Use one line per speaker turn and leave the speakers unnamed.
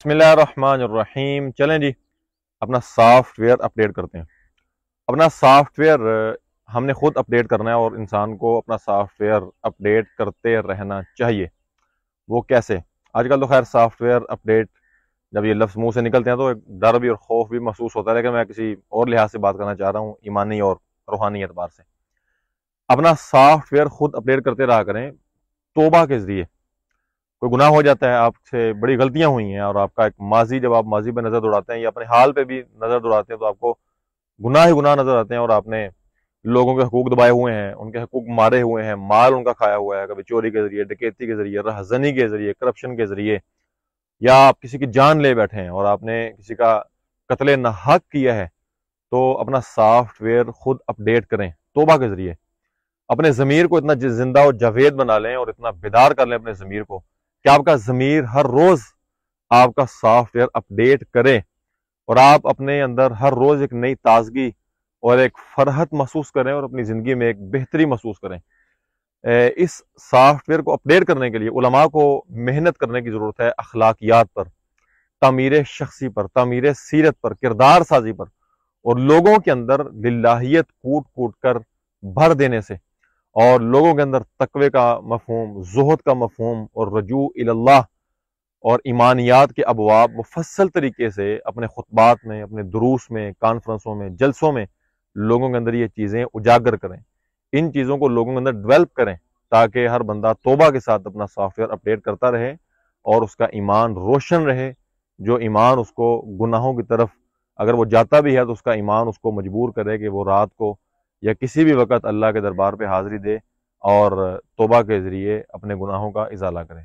بسم اللہ الرحمن الرحیم۔ چلیں جی اپنا سافٹ ویئر اپڈیٹ کرتے ہیں۔ اپنا سافٹ ویئر ہم نے خود اپڈیٹ کرنا ہے اور انسان کو اپنا سافٹ ویئر اپڈیٹ کرتے رہنا چاہیے۔ وہ کیسے؟ آج کل تو خیر سافٹ ویئر اپڈیٹ جب یہ لفظ منہ سے نکلتے ہیں تو ایک ڈر بھی اور خوف بھی محسوس ہوتا ہے، لیکن میں کسی اور لحاظ سے بات کرنا چاہ رہا ہوں، ایمانی اور روحانی اعتبار سے۔ اپنا سافٹ ویئر خود اپڈیٹ کرتے رہا کریں توبہ کے ذریعے۔ کوئی گناہ ہو جاتا ہے، آپ سے بڑی غلطیاں ہوئی ہیں اور آپ کا ایک ماضی، جب آپ ماضی پہ نظر دوڑاتے ہیں یا اپنے حال پہ بھی نظر دوڑاتے ہیں تو آپ کو گناہ ہی گناہ نظر آتے ہیں، اور آپ نے لوگوں کے حقوق دبائے ہوئے ہیں، ان کے حقوق مارے ہوئے ہیں، مال ان کا کھایا ہوا ہے، کبھی چوری کے ذریعے، ڈکیتی کے ذریعے، رہزنی کے ذریعے، کرپشن کے ذریعے، یا آپ کسی کی جان لے بیٹھے ہیں اور آپ نے کسی کا قتل ناحق کیا ہے، تو اپنا سافٹ ویئر خود اپڈیٹ کریں توبہ کے ذریعے۔ اپنے ضمیر کو اتنا زندہ و جاوید بنا لیں اور اتنا بیدار کر لیں اپنے ضمیر کو کہ آپ کا ضمیر ہر روز آپ کا سافٹ ویئر اپڈیٹ کرے اور آپ اپنے اندر ہر روز ایک نئی تازگی اور ایک فرحت محسوس کریں اور اپنی زندگی میں ایک بہتری محسوس کریں۔ اس سافٹ ویئر کو اپڈیٹ کرنے کے لیے علماء کو محنت کرنے کی ضرورت ہے، اخلاقیات پر، تعمیر شخصی پر، تعمیر سیرت پر، کردار سازی پر، اور لوگوں کے اندر للہیت کوٹ کوٹ کر بھر دینے سے، اور لوگوں کے اندر تقوی کا مفہوم، زہد کا مفہوم، اور رجوع اللہ اور ایمانیات کے ابواب مفصل طریقے سے اپنے خطبات میں، اپنے دروس میں، کانفرنسوں میں، جلسوں میں لوگوں کے اندر یہ چیزیں اجاگر کریں، ان چیزوں کو لوگوں کے اندر ڈیولپ کریں، تاکہ ہر بندہ توبہ کے ساتھ اپنا سافٹ ویئر اپڈیٹ کرتا رہے اور اس کا ایمان روشن رہے۔ جو ایمان اس کو گناہوں کی طرف اگر وہ جاتا بھی ہے تو اس کا ایمان اس کو مجبور کرے کہ وہ رات کو یا کسی بھی وقت اللہ کے دربار پہ حاضری دے اور توبہ کے ذریعے اپنے گناہوں کا ازالہ کرے۔